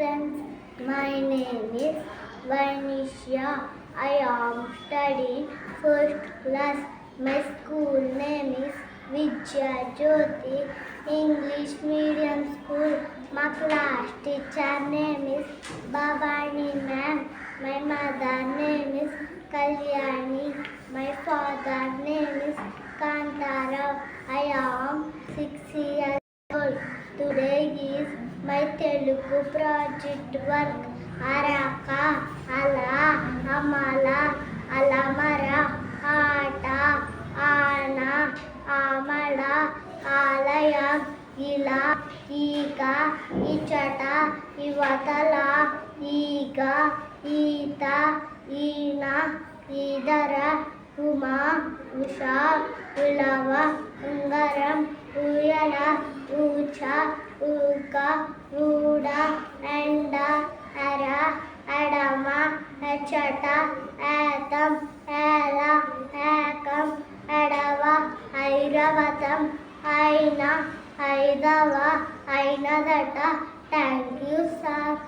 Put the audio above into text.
friends, my name is Vanisha. I am studying first class. My school name is Vidya Jyoti English Medium School. My class teacher name is Bhavani ma'am. My mother name is Kalyani. My father name is Kantarao. I am 6 years old. Today is my Telugu project work. Araka, Ala, Amala, Alamara, Ata, Ana, Amada, Alaya, Ila, Ika, Ichata, Ivatala, Iga, Ita, Ina, Idara, Uma, Usha, Ulava, Ungaram, Uyala, Ucha, Uka, Uda, Enda, Ara, Adama, Achata, Atam, Ala, Akam, Adava, Airavatam, Aina, Aidava, Ainadata. Thank you, sir.